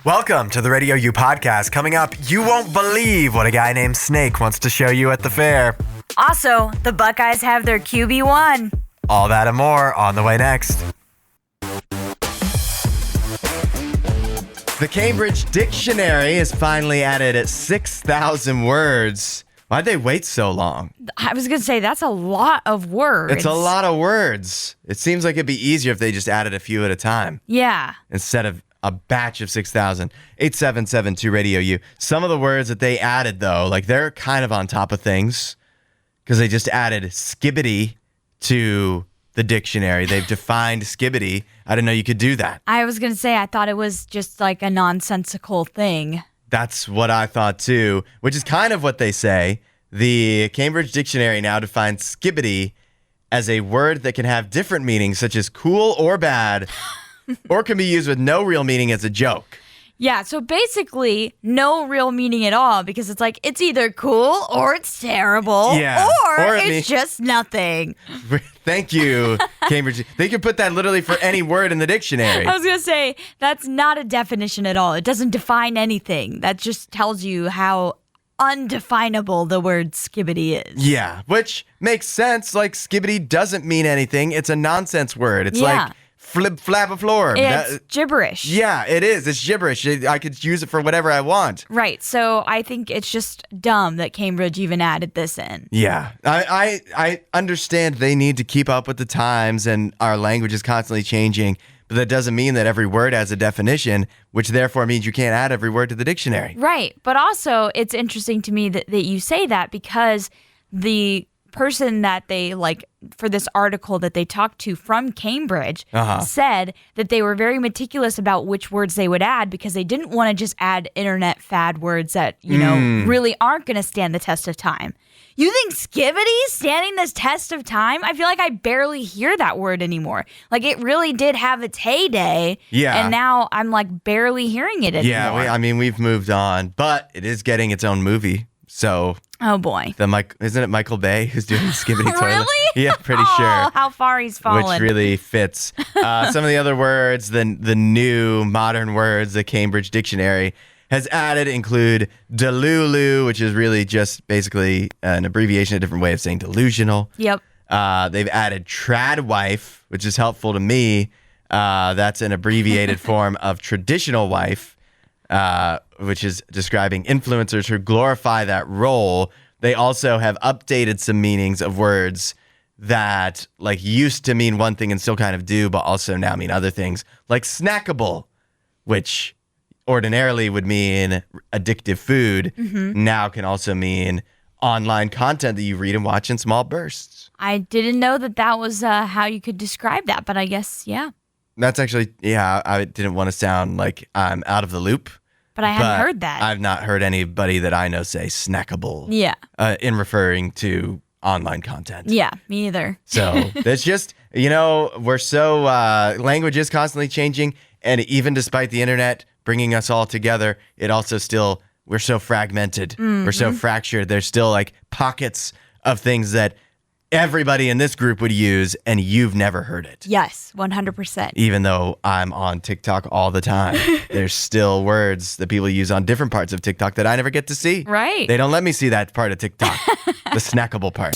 Welcome to the RadioU podcast. Coming up, you won't believe what a guy named Snake wants to show you at the fair. Also, the Buckeyes have their QB1. All that and more on the way next. The Cambridge Dictionary is finally added at 6,000 words. Why'd they wait so long? I was going to say, that's a lot of words. It's a lot of words. It seems like it'd be easier if they just added a few at a time. Yeah. Instead of a batch of 6,000. 877-2-RADIO-U. Some of the words that they added, though, like they're kind of on top of things because they just added skibbity to the dictionary. They've defined skibbity. I didn't know you could do that. I was going to say, I thought it was just like a nonsensical thing. That's what I thought, too, which is kind of what they say. The Cambridge Dictionary now defines skibbity as a word that can have different meanings, such as cool or bad, or can be used with no real meaning as a joke. Yeah, so basically, no real meaning at all, because it's like, it's either cool or it's terrible, or it's just nothing. Thank you, Cambridge. They could put that literally for any word in the dictionary. I was going to say, that's not a definition at all. It doesn't define anything. That just tells you how undefinable the word skibbity is. Yeah, which makes sense. Like, skibbity doesn't mean anything. It's a nonsense word. It's like flip-flap-a-floor. It's gibberish. Yeah, it is. It's gibberish. I could use it for whatever I want. Right. So I think it's just dumb that Cambridge even added this in. Yeah. I understand they need to keep up with the times and our language is constantly changing, but that doesn't mean that every word has a definition, which therefore means you can't add every word to the dictionary. Right. But also, it's interesting to me that you say that because the person that they for this article that they talked to from Cambridge said that they were very meticulous about which words they would add because they didn't want to just add internet fad words that, really aren't going to stand the test of time. You think skibbity standing this test of time? I feel like I barely hear that word anymore. Like it really did have its heyday. Yeah. And now I'm like barely hearing it anymore. Yeah, we've moved on, but it is getting its own movie. So, oh boy, isn't it Michael Bay who's doing Skibbity Toilet? Really? Yeah, pretty sure. How far he's fallen. Which really fits. Some of the other words, the new modern words the Cambridge Dictionary has added include delulu, which is really just basically an abbreviation, a different way of saying delusional. Yep. They've added tradwife, which is helpful to me. That's an abbreviated form of traditional wife. Which is describing influencers who glorify that role. They also have updated some meanings of words that like used to mean one thing and still kind of do, but also now mean other things, like snackable, which ordinarily would mean addictive food, now can also mean online content that you read and watch in small bursts. I didn't know that was how you could describe that, but I guess, yeah. That's actually, I didn't want to sound like I'm out of the loop. But I hadn't heard that. I've not heard anybody that I know say snackable. Yeah. In referring to online content. Yeah, me either. So it's just, we're so, language is constantly changing. And even despite the internet bringing us all together, it also still, we're so fragmented. Mm-hmm. We're so fractured. There's still like pockets of things that everybody in this group would use, and you've never heard it. Yes, 100%. Even though I'm on TikTok all the time, there's still words that people use on different parts of TikTok that I never get to see. Right. They don't let me see that part of TikTok, the snackable part.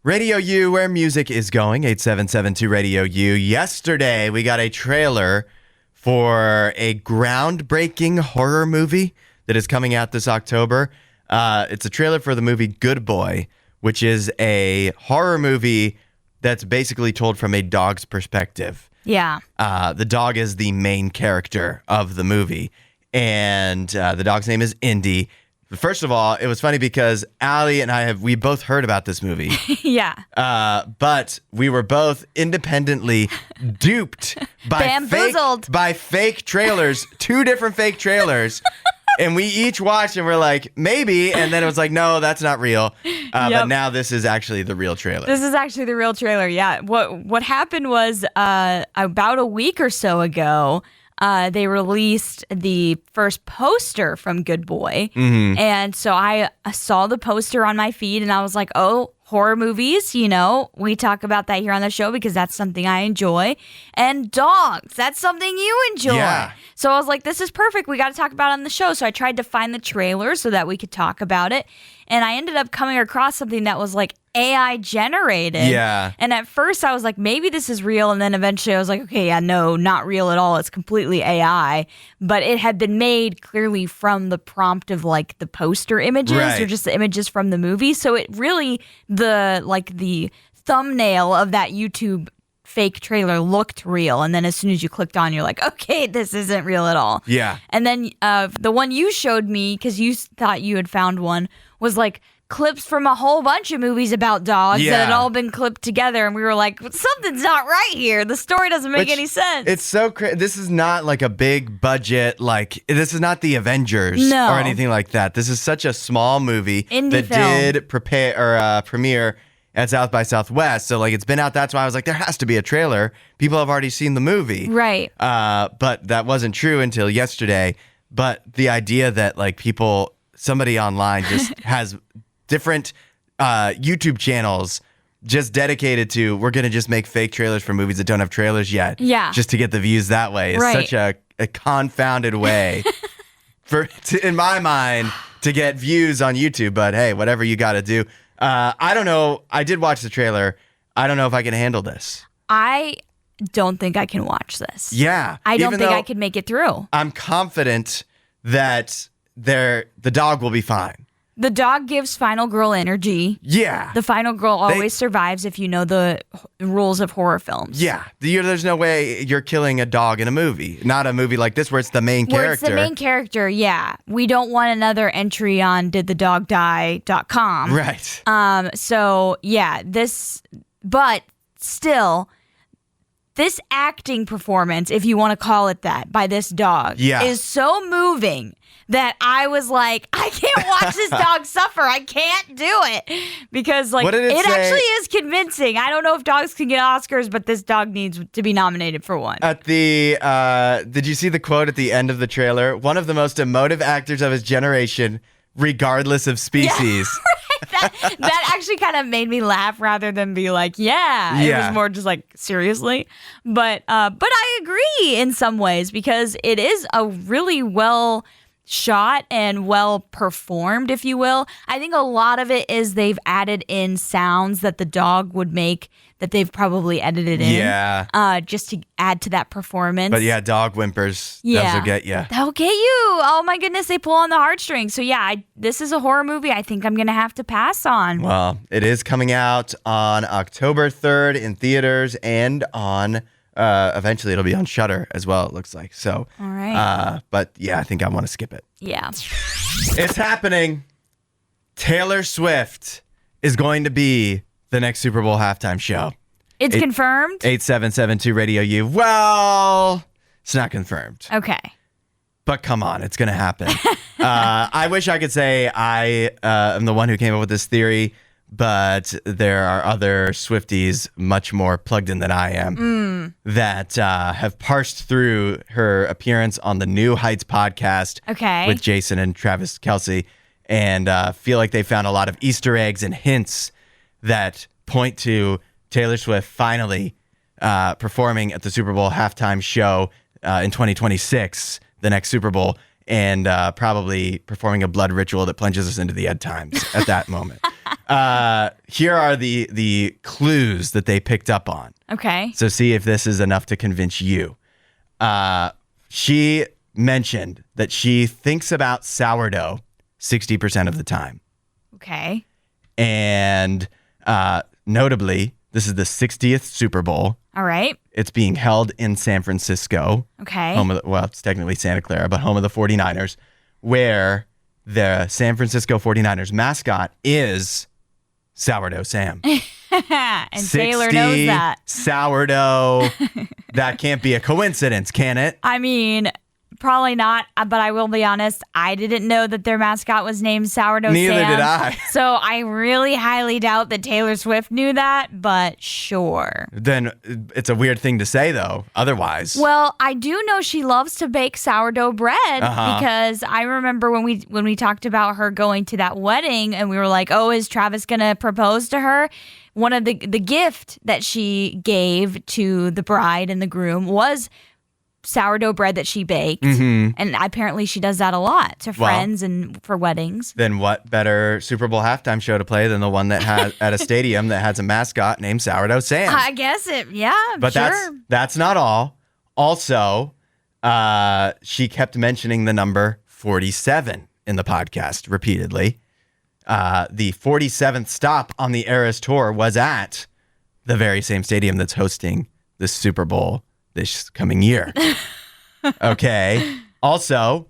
Radio U, where music is going, 877-2-RADIO-U. Yesterday, we got a trailer for a groundbreaking horror movie that is coming out this October. It's a trailer for the movie Good Boy, which is a horror movie that's basically told from a dog's perspective. Yeah. The dog is the main character of the movie, and the dog's name is Indy. First of all, it was funny because Allie and we both heard about this movie. Yeah. But we were both independently duped by fake trailers, 2 different fake trailers. And we each watched and we're like, maybe. And then it was like, no, that's not real. But now this is actually the real trailer. This is actually the real trailer, yeah. What happened was about a week or so ago, they released the first poster from Good Boy. Mm-hmm. And so I saw the poster on my feed and I was like, oh, horror movies, we talk about that here on the show because that's something I enjoy. And dogs, that's something you enjoy. Yeah. So I was like, this is perfect. We got to talk about it on the show. So I tried to find the trailer so that we could talk about it. And I ended up coming across something that was like AI generated. Yeah. And at first I was like, maybe this is real. And then eventually I was like, okay, yeah, no, not real at all. It's completely AI. But it had been made clearly from the prompt of like the poster images or just the images from the movie. So it really, the thumbnail of that YouTube fake trailer looked real. And then as soon as you clicked on, you're like, okay, this isn't real at all. Yeah. And then the one you showed me, because you thought you had found one, was like clips from a whole bunch of movies about dogs that had all been clipped together. And we were like, something's not right here. The story doesn't make any sense. It's so crazy. This is not like a big budget, this is not the Avengers or anything like that. This is such a small movie that did premiere at South by Southwest. So it's been out. That's why I was like, there has to be a trailer. People have already seen the movie. Right. But that wasn't true until yesterday. But the idea that somebody online just has different YouTube channels just dedicated to, we're going to just make fake trailers for movies that don't have trailers yet. Yeah. Just to get the views that way is such a confounded way in my mind to get views on YouTube. But hey, whatever you got to do. I don't know. I did watch the trailer. I don't know if I can handle this. I don't think I can watch this. Yeah. I don't think I could make it through. I'm confident that the dog will be fine. The dog gives final girl energy. Yeah. The final girl always survives if you know the rules of horror films. Yeah. There's no way you're killing a dog in a movie. Not a movie like this where it's the main character. It's the main character, yeah. We don't want another entry on didthedogdie.com. Right. So, yeah, but still, this acting performance, if you want to call it that, by this dog is so moving that I was like, I can't watch this dog suffer. I can't do it. Because it actually is convincing. I don't know if dogs can get Oscars, but this dog needs to be nominated for one. Did you see the quote at the end of the trailer? One of the most emotive actors of his generation, regardless of species. Yeah, that actually kind of made me laugh rather than be like, yeah. It was more just like, seriously. But I agree in some ways because it is a really well shot and well performed, if you will. I think a lot of it is they've added in sounds that the dog would make that they've probably edited in. Yeah. Just to add to that performance. But yeah, dog whimpers. Yeah. Those will get you. They'll get you. Oh my goodness, they pull on the heartstrings. So yeah, this is a horror movie I think I'm going to have to pass on. Well, it is coming out on October 3rd in theaters and on eventually it'll be on Shudder as well, it looks like. So, all right. But yeah, I think I want to skip it. Yeah. It's happening. Taylor Swift is going to be the next Super Bowl halftime show. It's confirmed? 8772 RadioU. Well, it's not confirmed. Okay. But come on, it's going to happen. I wish I could say I am the one who came up with this theory, but there are other Swifties much more plugged in than I am that have parsed through her appearance on the New Heights podcast with Jason and Travis Kelce and feel like they found a lot of Easter eggs and hints that point to Taylor Swift finally performing at the Super Bowl halftime show in 2026, the next Super Bowl, and probably performing a blood ritual that plunges us into the end times at that moment. Here are the clues that they picked up on. Okay. So see if this is enough to convince you. She mentioned that she thinks about sourdough 60% of the time. Okay. And notably, this is the 60th Super Bowl. All right. It's being held in San Francisco. Okay. It's technically Santa Clara, but home of the 49ers, where the San Francisco 49ers mascot is Sourdough Sam. And Taylor knows that. Sourdough. That can't be a coincidence, can it? I mean, Probably not, but I will be honest, I didn't know that their mascot was named Sourdough Neither Sam. did I. So I really highly doubt that Taylor Swift knew that, but sure. Then it's a weird thing to say, though, otherwise. Well, I do know she loves to bake sourdough bread because I remember when we talked about her going to that wedding and we were like, oh, is Travis going to propose to her? One of the gift that she gave to the bride and the groom was sourdough bread that she baked. And apparently she does that a lot to friends and for weddings. Then what better Super Bowl halftime show to play than the one that has at a stadium that has a mascot named Sourdough Sam? I guess But sure. that's not all. Also, she kept mentioning the number 47 in the podcast repeatedly. The 47th stop on the Eras Tour was at the very same stadium that's hosting the Super Bowl this coming year. Okay. Also,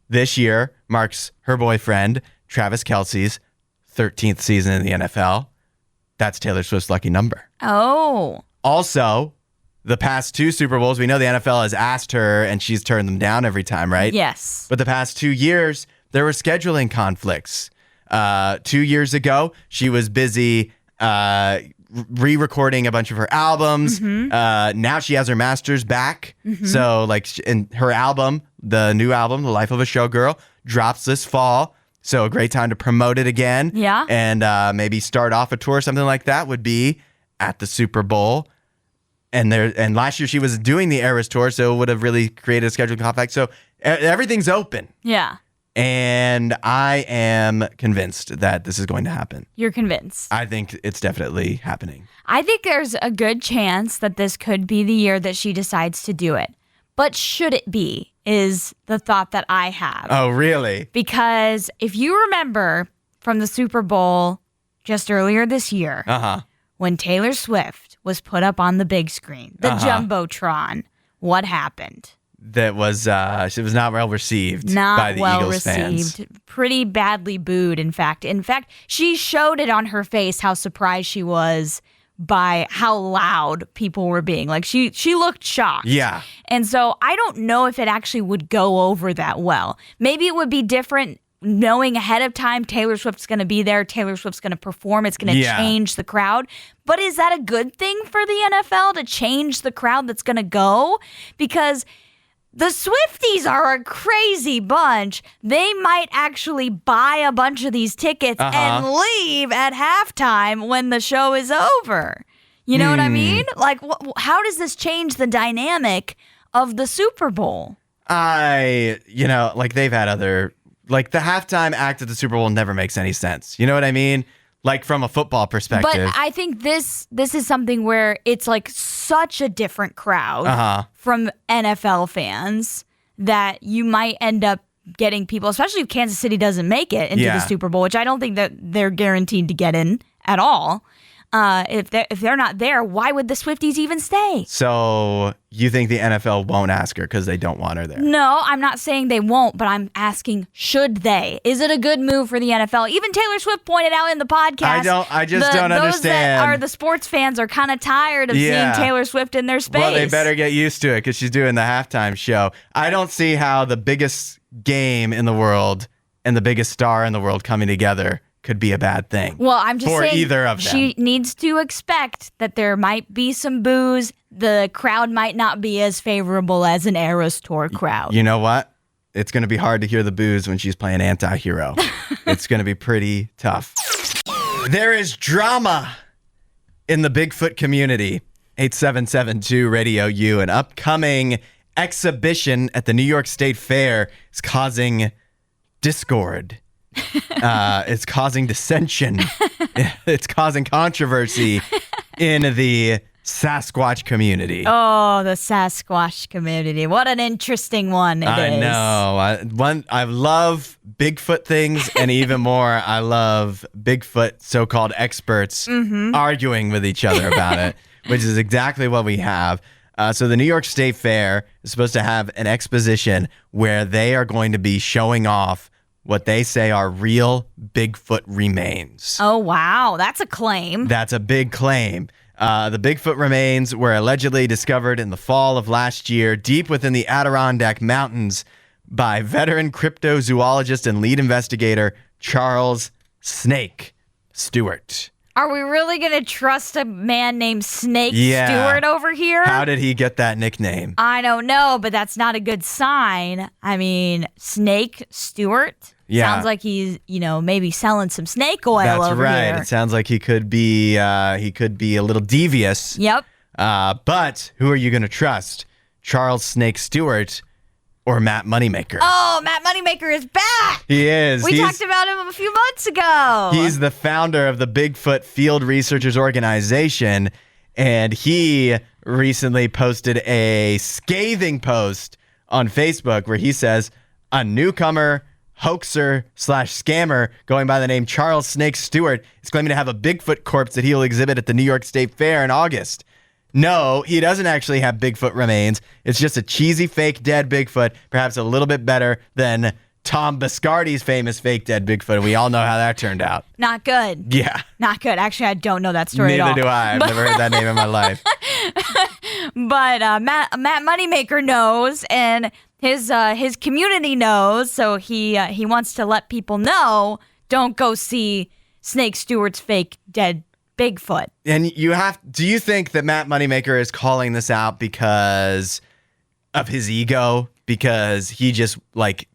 this year marks her boyfriend, Travis Kelce's 13th season in the NFL. That's Taylor Swift's lucky number. Oh. Also, the past 2 Super Bowls, we know the NFL has asked her and she's turned them down every time, right? Yes. But the past 2 years, there were scheduling conflicts. 2 years ago, she was busy re-recording a bunch of her albums. Now she has her masters back. So in her album, the new album, The Life of a Showgirl, drops this fall. So a great time to promote it again. Yeah. And maybe start off a tour, something like that would be at the Super Bowl. And last year she was doing the Eras Tour, so it would have really created a scheduling conflict. So everything's open. Yeah. And I am convinced that this is going to happen. You're convinced. I think it's definitely happening. I think there's a good chance that this could be the year that she decides to do it. But should it be, is the thought that I have. Oh, really? Because if you remember from the Super Bowl just earlier this year, when Taylor Swift was put up on the big screen, the Jumbotron, what happened? That was it was not well received by the Eagles fans. Pretty badly booed, in fact. She showed it on her face how surprised she was by how loud people were being. Like she looked shocked. Yeah. And so I don't know if it actually would go over that well. Maybe it would be different knowing ahead of time Taylor Swift's going to be there, Taylor Swift's going to perform, it's going to change the crowd. But is that a good thing for the NFL to change the crowd that's going to go? Because the Swifties are a crazy bunch. They might actually buy a bunch of these tickets and leave at halftime when the show is over. You know what I mean? Like, how does this change the dynamic of the Super Bowl? They've had other, the halftime act at the Super Bowl never makes any sense. You know what I mean? Like from a football perspective. But I think this is something where it's like such a different crowd from NFL fans that you might end up getting people, especially if Kansas City doesn't make it into the Super Bowl, which I don't think that they're guaranteed to get in at all. If they're not there, why would the Swifties even stay? So you think the NFL won't ask her because they don't want her there? No, I'm not saying they won't, but I'm asking, should they? Is it a good move for the NFL? Even Taylor Swift pointed out in the podcast. I just don't understand. Those that are the sports fans are kind of tired of seeing Taylor Swift in their space. Well, they better get used to it because she's doing the halftime show. I don't see how the biggest game in the world and the biggest star in the world coming together could be a bad thing. Well, I'm just saying either of them. She needs to expect that there might be some boos. The crowd might not be as favorable as an Eras Tour crowd. You know what? It's going to be hard to hear the boos when she's playing anti-hero. It's going to be pretty tough. There is drama in the Bigfoot community. 8772 RadioU, an upcoming exhibition at the New York State Fair is causing discord. It's causing dissension. It's causing controversy in the Sasquatch community. Oh, the Sasquatch community. What an interesting one it is. I know. I love Bigfoot things, and even more, I love Bigfoot so-called experts arguing with each other about it, which is exactly what we have. So the New York State Fair is supposed to have an exposition where they are going to be showing off what they say are real Bigfoot remains. Oh, wow. That's a claim. That's a big claim. The Bigfoot remains were allegedly discovered in the fall of last year, deep within the Adirondack Mountains, by veteran cryptozoologist and lead investigator Charles Snake Stuart. Are we really going to trust a man named Snake Stuart over here? How did he get that nickname? I don't know, but that's not a good sign. I mean, Snake Stuart? Yeah. Sounds like he's, maybe selling some snake oil over That's here. right. It sounds like he could be a little devious. Yep. But who are you going to trust? Charles Snake Stuart or Matt Moneymaker? Oh, Matt Moneymaker is back. He is. We talked about him a few months ago. He's the founder of the Bigfoot Field Researchers Organization, and he recently posted a scathing post on Facebook where he says, a newcomer, hoaxer / scammer going by the name Charles Snake Stuart is claiming to have a Bigfoot corpse that he'll exhibit at the New York State Fair in August. No, he doesn't actually have Bigfoot remains. It's just a cheesy fake dead Bigfoot, perhaps a little bit better than Tom Biscardi's famous fake dead Bigfoot. And we all know how that turned out. Not good. Yeah. Not good. Actually, I don't know that story at all. Neither do I. I've never heard that name in my life. But Matt Moneymaker knows, and his community knows, so he wants to let people know, don't go see Snake Stewart's fake dead Bigfoot. And do you think that Matt Moneymaker is calling this out because of his ego? Because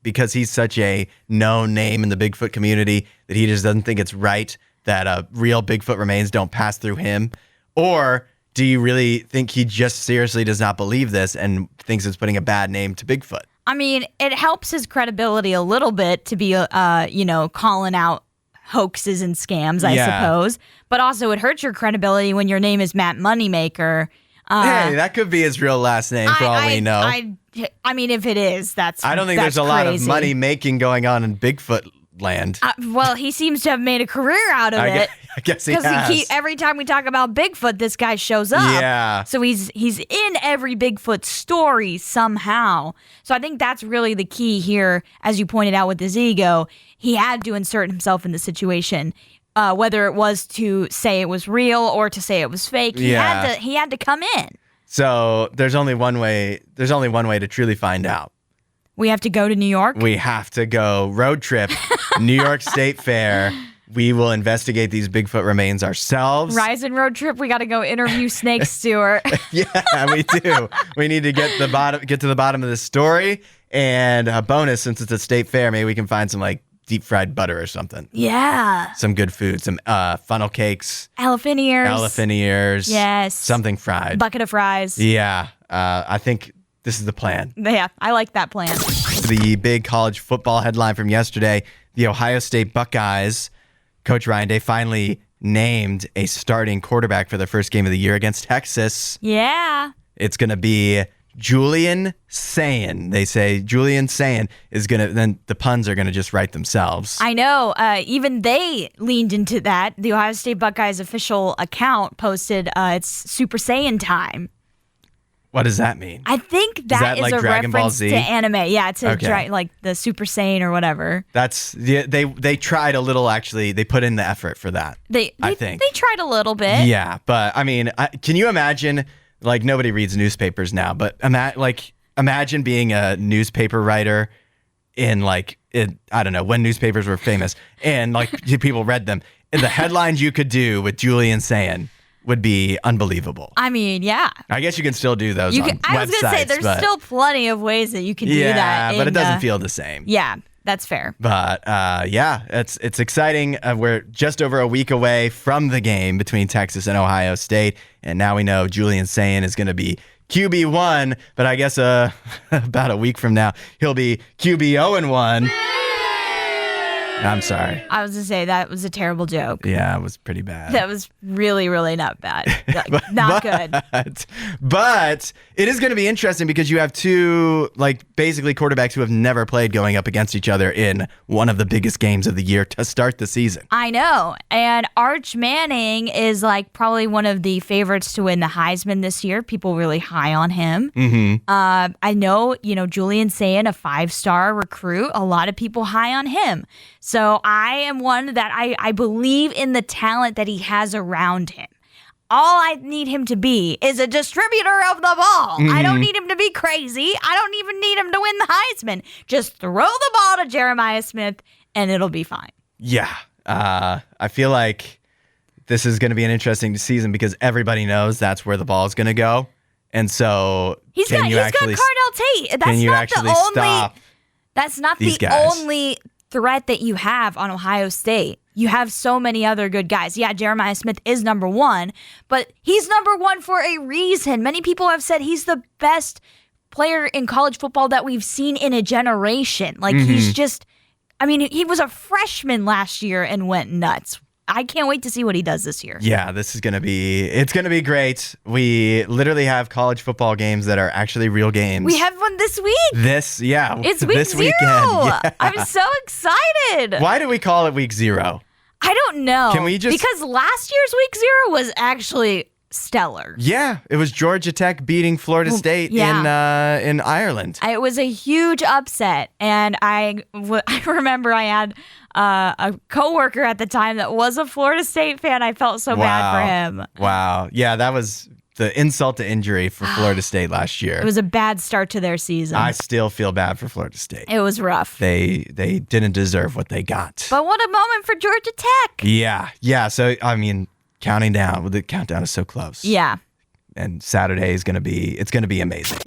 because he's such a known name in the Bigfoot community that he just doesn't think it's right that real Bigfoot remains don't pass through him? Or do you really think he just seriously does not believe this and thinks it's putting a bad name to Bigfoot? I mean, it helps his credibility a little bit to be, calling out hoaxes and scams, I suppose. But also it hurts your credibility when your name is Matt Moneymaker. Hey, that could be his real last name for all we know. I mean, if it is, I don't think there's a lot of money making going on in Bigfoot land. Well, he seems to have made a career out of it. I guess he has. Because every time we talk about Bigfoot, this guy shows up. Yeah. So he's in every Bigfoot story somehow. So I think that's really the key here, as you pointed out with his ego. He had to insert himself in the situation, whether it was to say it was real or to say it was fake. He had to come in. So there's only one way to truly find out. We have to go to New York. We have to go road trip, New York State Fair. We will investigate these Bigfoot remains ourselves. Rise and road trip. We got to go interview Snake Stuart. Yeah, we do. We need to get to the bottom of this story. And a bonus, since it's a state fair, maybe we can find some deep fried butter or something. Yeah. Some good food. Some funnel cakes. Elephant ears. Yes. Something fried. Bucket of fries. Yeah. I think this is the plan. Yeah, I like that plan. The big college football headline from yesterday, the Ohio State Buckeyes, Coach Ryan Day finally named a starting quarterback for their first game of the year against Texas. Yeah. It's going to be Julian Sayin. They say Julian Sayin is going to, then the puns are going to just write themselves. I know. Even they leaned into that. The Ohio State Buckeyes official account posted it's Super Saiyan time. What does that mean? I think that is like a Dragon Ball reference Z? to anime. Yeah, it's Okay. like the Super Saiyan or whatever. They tried a little, actually. They put in the effort for that. I think. They tried a little bit. Yeah, but I mean, can you imagine, nobody reads newspapers now, but imagine being a newspaper writer in I don't know, when newspapers were famous and people read them. And the headlines you could do with Julian Sayin would be unbelievable. I mean, yeah. I guess you can still do those on websites. I was going to say, there's still plenty of ways that you can do that. Yeah, but it doesn't feel the same. Yeah, that's fair. But it's exciting. We're just over a week away from the game between Texas and Ohio State. And now we know Julian Sayin is going to be QB1. But I guess about a week from now, he'll be QB 0-1. I'm sorry. I was going to say, that was a terrible joke. Yeah, it was pretty bad. That was really, really not bad. Not good. But it is going to be interesting because you have two, basically quarterbacks who have never played going up against each other in one of the biggest games of the year to start the season. I know. And Arch Manning is probably one of the favorites to win the Heisman this year. People really high on him. Mm-hmm. I know, Julian Sayin, a 5-star recruit, a lot of people high on him. So I am one that I believe in the talent that he has around him. all I need him to be is a distributor of the ball. I don't need him to be crazy. I don't even need him to win the Heisman. Just throw the ball to Jeremiah Smith and it'll be fine. Yeah. I feel like this is going to be an interesting season because everybody knows that's where the ball is going to go. And so he's got Cardell Tate. That's not the only threat that you have on Ohio State. You have so many other good guys. Yeah, Jeremiah Smith is number one, but he's number one for a reason. Many people have said he's the best player in college football that we've seen in a generation. Like he's just, he was a freshman last year and went nuts. I can't wait to see what he does this year. Yeah, it's going to be great. We literally have college football games that are actually real games. We have one this week. It's week this 0. Weekend. Yeah. I'm so excited. Why do we call it week 0? I don't know. Can we just... Because last year's week 0 was actually stellar. Yeah, it was Georgia Tech beating Florida State in Ireland. It was a huge upset, and I remember I had a coworker at the time that was a Florida State fan. I felt so bad for him. Wow. Yeah, that was the insult to injury for Florida State last year. It was a bad start to their season. I still feel bad for Florida State. It was rough. They didn't deserve what they got. But what a moment for Georgia Tech. Yeah. So, counting down. The countdown is so close. Yeah. And Saturday is going to be amazing.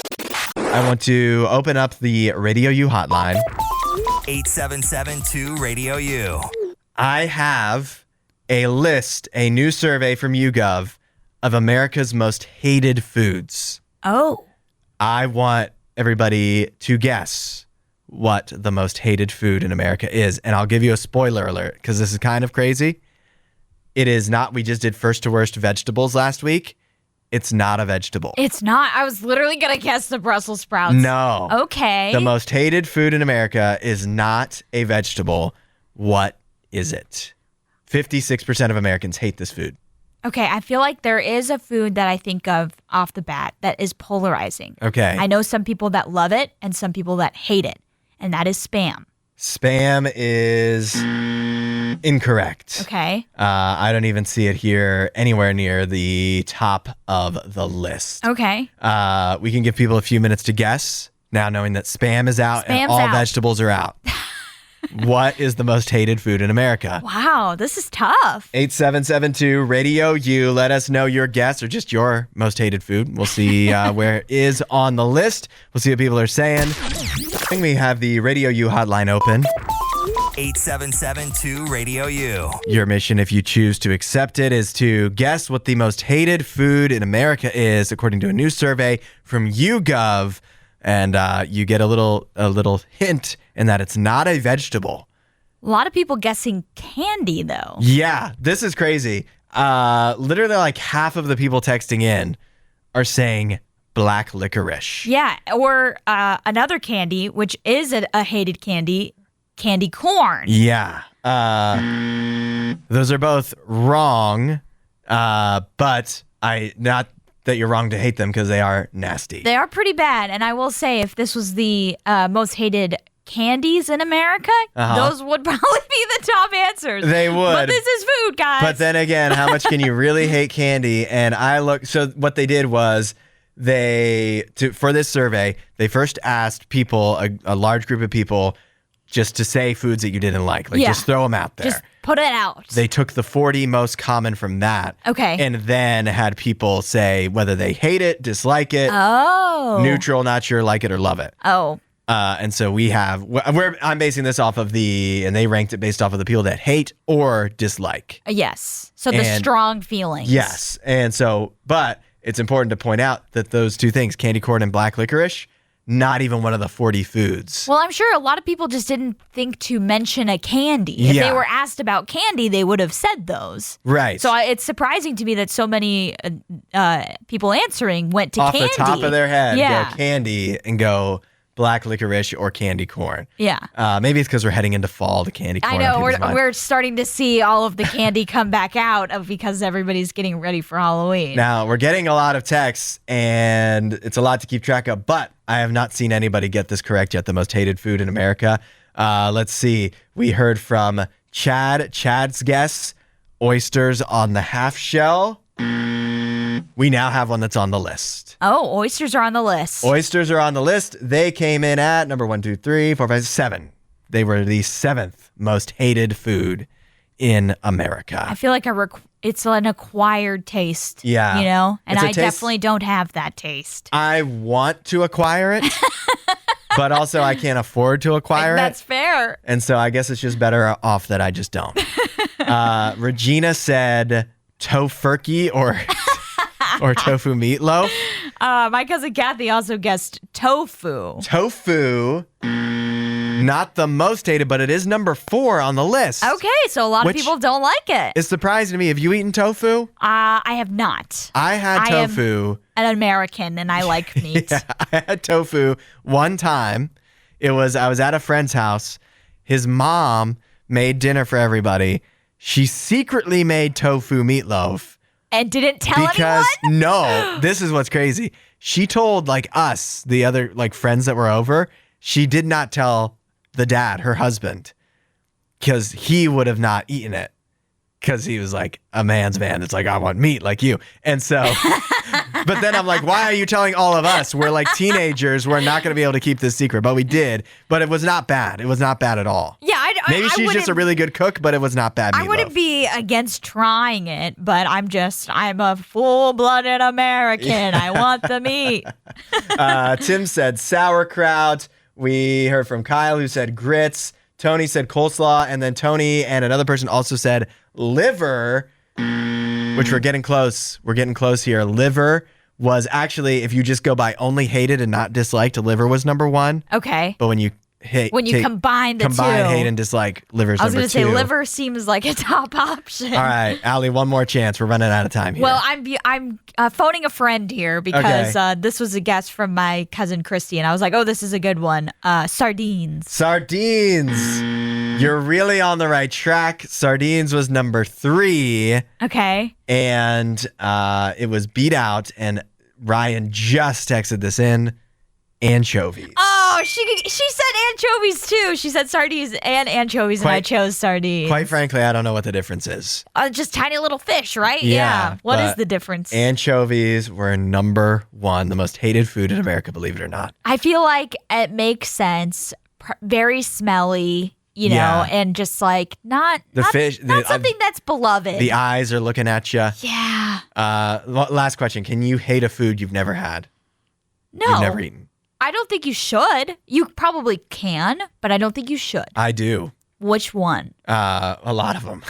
I want to open up the RadioU hotline. 877-2-RADIO-U. I have a new survey from YouGov of America's most hated foods. Oh. I want everybody to guess what the most hated food in America is. And I'll give you a spoiler alert because this is kind of crazy. It is not. We just did first to worst vegetables last week. It's not a vegetable. It's not. I was literally going to guess the Brussels sprouts. No. Okay. The most hated food in America is not a vegetable. What is it? 56% of Americans hate this food. Okay, I feel like there is a food that I think of off the bat that is polarizing. Okay. I know some people that love it and some people that hate it, and that is Spam. Spam is incorrect. Okay. I don't even see it here anywhere near the top of the list. Okay. We can give people a few minutes to guess now knowing that Spam is out and all vegetables are out. What is the most hated food in America? Wow, this is tough. 8772-RADIO-U. Let us know your guess or just your most hated food. We'll see where it is on the list. We'll see what people are saying. We have the RadioU hotline open. 877-2-RADIO-U. Your mission, if you choose to accept it, is to guess what the most hated food in America is, according to a new survey from YouGov. And you get a little hint in that it's not a vegetable. A lot of people guessing candy, though. Yeah, this is crazy. Literally like half of the people texting in are saying black licorice. Yeah, or another candy, which is a hated candy, candy corn. Yeah. Those are both wrong, but not that you're wrong to hate them because they are nasty. They are pretty bad, and I will say if this was the most hated candies in America, those would probably be the top answers. They would. But this is food, guys. But then again, how much can you really hate candy? And so what they did was for this survey, they first asked people, a large group of people, just to say foods that you didn't like. Just throw them out there. Just put it out. They took the 40 most common from that. Okay. And then had people say whether they hate it, dislike it, neutral, not sure, like it, or love it. Oh. And so I'm basing this off of and they ranked it based off of the people that hate or dislike. Yes. So the strong feelings. Yes. And so, but it's important to point out that those two things, candy corn and black licorice, not even one of the 40 foods. Well, I'm sure a lot of people just didn't think to mention a candy. If they were asked about candy, they would have said those. Right. So it's surprising to me that so many people answering went to candy. Off the top of their head, go candy and go black licorice or candy corn. Yeah. Maybe it's because we're heading into fall, the candy corn. I know, we're starting to see all of the candy come back out because everybody's getting ready for Halloween. Now, we're getting a lot of texts, and it's a lot to keep track of, but I have not seen anybody get this correct yet, the most hated food in America. Let's see. We heard from Chad. Chad's guess, oysters on the half shell. we now have one that's on the list. Oh, oysters are on the list. Oysters are on the list. They came in at number 1, 2, 3, 4, 5, 7. They were the 7th most hated food in America. I feel like it's an acquired taste. Yeah. You know? And It's a I taste- definitely don't have that taste. I want to acquire it, but also I can't afford to acquire That's it. fair. And so I guess it's just better off that I just don't. Regina said tofurkey or tofu meatloaf. My cousin Kathy also guessed tofu. Tofu, not the most hated, but it is number 4 on the list. Okay, so a lot of Which people don't like it. It's surprising to me. Have you eaten tofu? I have not. I had I am tofu. an American and I like meat. Yeah, I had tofu one time. I was at a friend's house. His mom made dinner for everybody. She secretly made tofu meatloaf. And didn't tell Because anyone? no, this is what's crazy. She told like us, the other like friends that were over, she did not tell the dad, her husband, because he would have not eaten it. Because he was like a man's man. It's like, I want meat like you. And so, but then I'm like, why are you telling all of us? We're like teenagers. We're not going to be able to keep this secret. But we did. But it was not bad. It was not bad at all. Yeah, Maybe I she's just a wouldn't- really good cook, but it was not bad meatloaf. I wouldn't be against trying it, but I'm a full-blooded American. I want the meat. Tim said sauerkraut. We heard from Kyle who said grits. Tony said coleslaw. And then Tony and another person also said liver, which we're getting close. We're getting close here. Liver was actually, if you just go by only hated and not disliked, liver was number 1. Okay. But when you combine the two. hate and dislike, liver's I was number going to 2. say liver seems like a top option. All right, Allie, one more chance. We're running out of time here. Well, I'm phoning a friend here because this was a guess from my cousin Christy, and I was like, oh, this is a good one. Sardines. Sardines. You're really on the right track. Sardines was number 3. Okay. And it was beat out, and Ryan just texted this in. Anchovies. Oh, she said anchovies too. She said sardines and anchovies, and I chose sardines. Quite frankly, I don't know what the difference is. Just tiny little fish, right? Yeah, What is but the difference? Anchovies were number 1, the most hated food in America, believe it or not. I feel like it makes sense. Very smelly, you know, Yeah. and just like not fish, not something that's beloved. The eyes are looking at you. Yeah. Last question. Can you hate a food you've never had? No. You've never eaten? I don't think you should. You probably can, but I don't think you should. I do. Which one? A lot of them.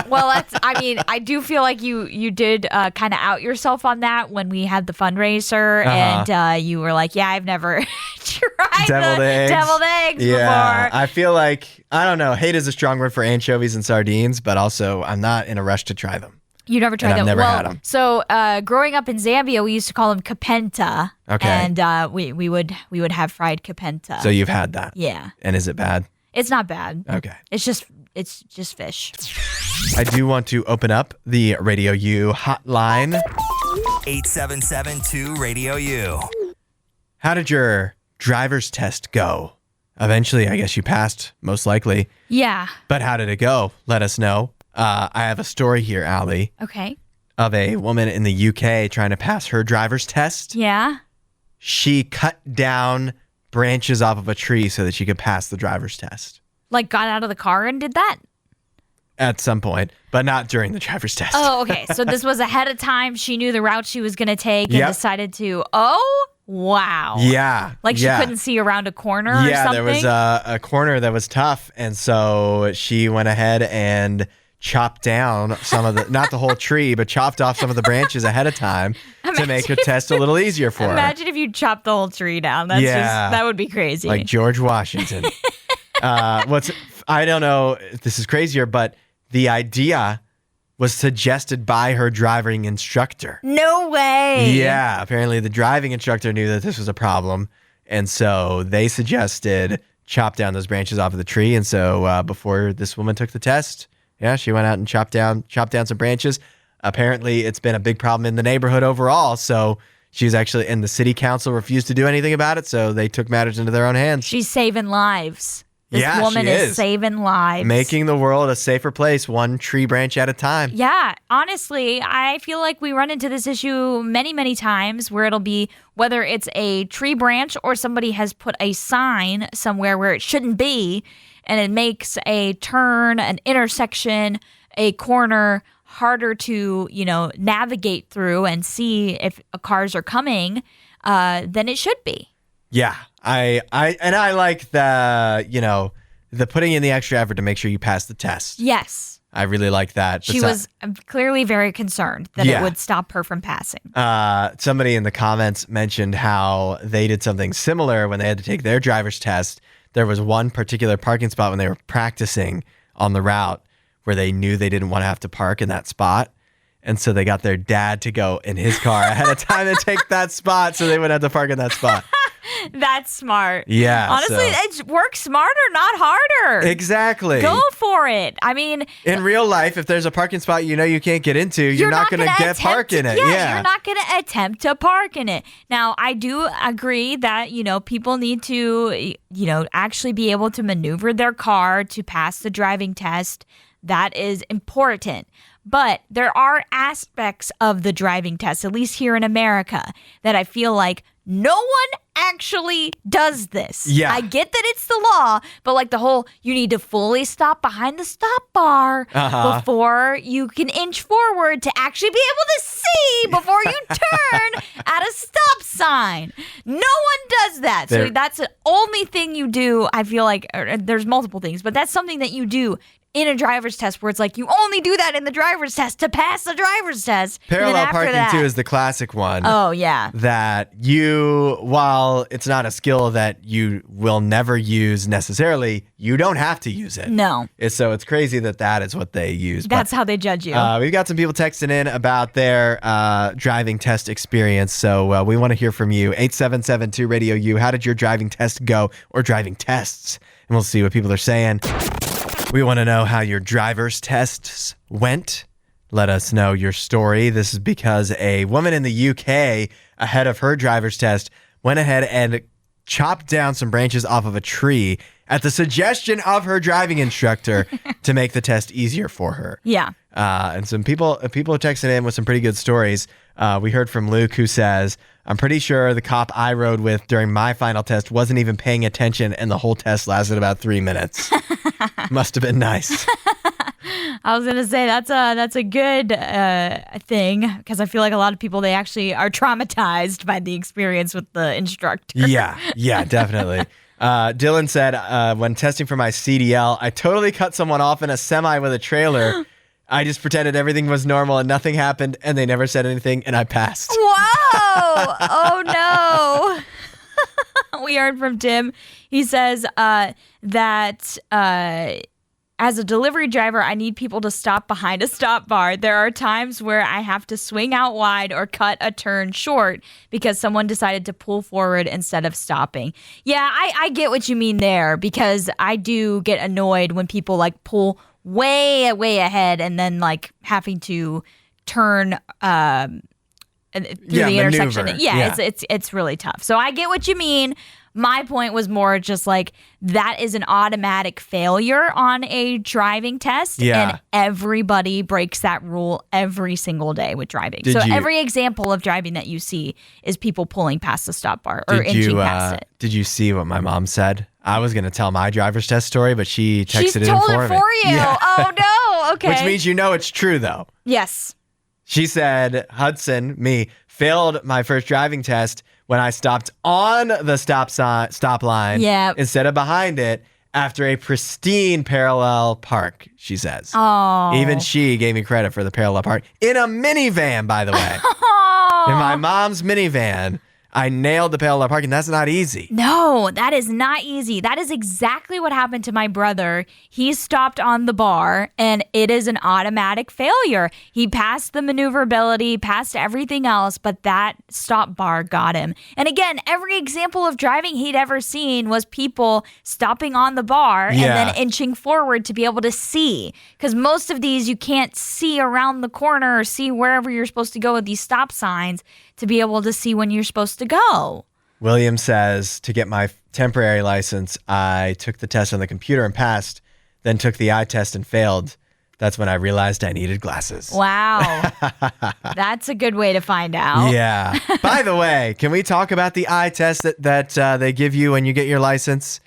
Well, I do feel like you did kind of out yourself on that when we had the fundraiser, and you were like, yeah, I've never tried Deviled eggs. deviled eggs Yeah, before. I feel like, I don't know, hate is a strong word for anchovies and sardines, but also I'm not in a rush to try them. You never tried And I've them? never had 'em. So growing up in Zambia, we used to call them kapenta. Okay. And we would have fried kapenta. So you've had that. Yeah. And is it bad? It's not bad. Okay. It's just fish. I do want to open up the RadioU hotline. 877-2-RADIO-U. How did your driver's test go? Eventually, I guess you passed, most likely. Yeah. But how did it go? Let us know. I have a story here, Allie, Okay. of a woman in the UK trying to pass her driver's test. Yeah. She cut down branches off of a tree so that she could pass the driver's test Like got out of the car and did that? at some point, but not during the driver's test. Oh, okay. So this was ahead of time. She knew the route she was going to take and Yep. decided to, oh, wow. Yeah. Like she yeah. couldn't see around a corner or Yeah, something? there was a corner that was tough. And so she went ahead and chopped down some of the, not the whole tree, but chopped off some of the branches ahead of time to make her test a little easier for her. Imagine if you chopped the whole tree down. That's Yeah. that would be crazy. Like George Washington. I don't know if this is crazier, but the idea was suggested by her driving instructor. No way. Yeah, apparently the driving instructor knew that this was a problem, and so they suggested chop down those branches off of the tree. And so before this woman took the test, yeah, she went out and chopped down some branches. Apparently, it's been a big problem in the neighborhood overall. So she was actually, and the city council refused to do anything about it. So they took matters into their own hands. She's saving lives. This Yeah, woman she is. saving lives. Making the world a safer place, one tree branch at a time. Yeah, honestly, I feel like we run into this issue many, many times where it'll be whether it's a tree branch or somebody has put a sign somewhere where it shouldn't be, and it makes a turn, an intersection, a corner harder to, navigate through and see if cars are coming than it should be. Yeah, I like the putting in the extra effort to make sure you pass the test. Yes. I really like that. She was clearly very concerned that it would stop her from passing. Somebody in the comments mentioned how they did something similar when they had to take their driver's test. There was one particular parking spot when they were practicing on the route where they knew they didn't want to have to park in that spot. And so they got their dad to go in his car ahead of time to take that spot so they wouldn't have to park in that spot. That's smart. Yeah. Honestly, it's work smarter, not harder. Exactly. Go for it. I mean, in real life, if there's a parking spot you can't get into, you're not going to get park in it. Yeah, you're not going to attempt to park in it. Now, I do agree that, people need to, actually be able to maneuver their car to pass the driving test. That is important. But there are aspects of the driving test, at least here in America, that I feel like no one actually does this. Yeah. I get that it's the law, but like the whole, you need to fully stop behind the stop bar before you can inch forward to actually be able to see before you turn at a stop sign. No one does that. So that's the only thing you do. I feel like there's multiple things, but that's something that you do in a driver's test where it's like you only do that in the driver's test to pass the driver's test. Parallel parking too is the classic one. Oh, yeah. That while it's not a skill that you will never use necessarily, you don't have to use it. No. So it's crazy that is what they use. That's how they judge you. We've got some people texting in about their driving test experience. So we want to hear from you. 877-2-RADIO-U. How did your driving test go, or driving tests? And we'll see what people are saying. We want to know how your driver's tests went. Let us know your story. This is because a woman in the UK, ahead of her driver's test, went ahead and chopped down some branches off of a tree at the suggestion of her driving instructor to make the test easier for her. Yeah. And some people are texting in with some pretty good stories. We heard from Luke, who says, I'm pretty sure the cop I rode with during my final test wasn't even paying attention, and the whole test lasted about 3 minutes. Must have been nice. I was going to say that's a good thing, because I feel like a lot of people, they actually are traumatized by the experience with the instructor. Yeah, definitely. Dylan said, when testing for my CDL, I totally cut someone off in a semi with a trailer. I just pretended everything was normal and nothing happened, and they never said anything, and I passed. Whoa! Oh, no. We heard from Tim. He says that as a delivery driver, I need people to stop behind a stop bar. There are times where I have to swing out wide or cut a turn short because someone decided to pull forward instead of stopping. Yeah, I get what you mean there, because I do get annoyed when people like pull way ahead and then like having to turn through the intersection. Maneuver. Yeah, it's really tough. So I get what you mean. My point was more just like that is an automatic failure on a driving test. Yeah. And everybody breaks that rule every single day with driving. Every example of driving that you see is people pulling past the stop bar or inching past it. Did you see what my mom said? I was going to tell my driver's test story, but she texted it in told for it me. for you. Yeah. Oh, no. Okay. Which means it's true, though. Yes. She said, Hudson, failed my first driving test when I stopped on the stop line instead of behind it after a pristine parallel park, she says. Oh. Even she gave me credit for the parallel park. In a minivan, by the way. Oh. In my mom's minivan. I nailed the parallel parking. That's not easy. No, that is not easy. That is exactly what happened to my brother. He stopped on the bar, and it is an automatic failure. He passed the maneuverability, passed everything else, but that stop bar got him. And again, every example of driving he'd ever seen was people stopping on the bar and then inching forward to be able to see. Because most of these, you can't see around the corner or see wherever you're supposed to go with these stop signs to be able to see when you're supposed to go. William says to get my temporary license, I took the test on the computer and passed, then took the eye test and failed. That's when I realized I needed glasses. Wow. That's a good way to find out. Yeah. By the way, can we talk about the eye test that they give you when you get your license?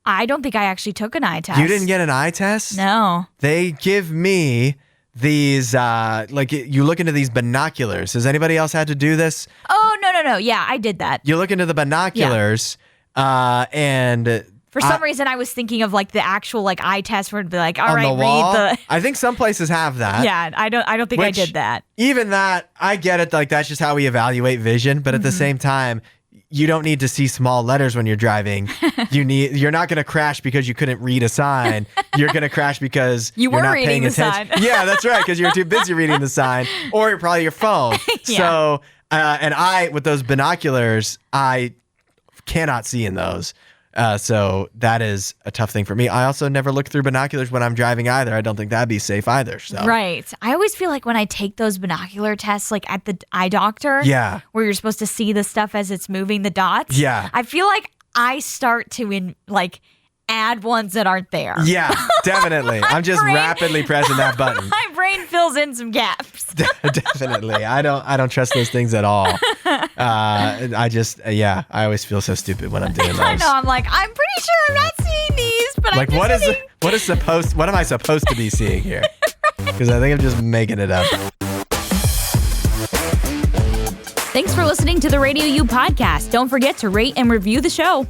I don't think I actually took an eye test. You didn't get an eye test? No. They give me these, you look into these binoculars. Has anybody else had to do this? Oh, no. Yeah, I did that. You look into the binoculars, and for some reason, I was thinking of like the actual like eye test where it'd be like, all right, wall, read the. I think some places have that. Yeah, I don't think I did that. Even that, I get it. Like that's just how we evaluate vision. But at the same time, you don't need to see small letters when you're driving. You're not going to crash because you couldn't read a sign. You're going to crash because you're were not reading paying the attention. sign. Yeah, that's right. Because you're too busy reading the sign, or probably your phone. Yeah. So, and I with those binoculars, I cannot see in those. So that is a tough thing for me. I also never look through binoculars when I'm driving either. I don't think that'd be safe either. So. Right. I always feel like when I take those binocular tests, like at the eye doctor, where you're supposed to see the stuff as it's moving, the dots. Yeah. I feel like I start to add ones that aren't there. Yeah, definitely. I'm just rapidly pressing that button. My brain fills in some gaps. Definitely. I don't trust those things at all. I always feel so stupid when I'm doing those. I know. I'm like, I'm pretty sure I'm not seeing these, but like, what am I supposed to be seeing here? Because I think I'm just making it up. Thanks for listening to the RadioU podcast. Don't forget to rate and review the show.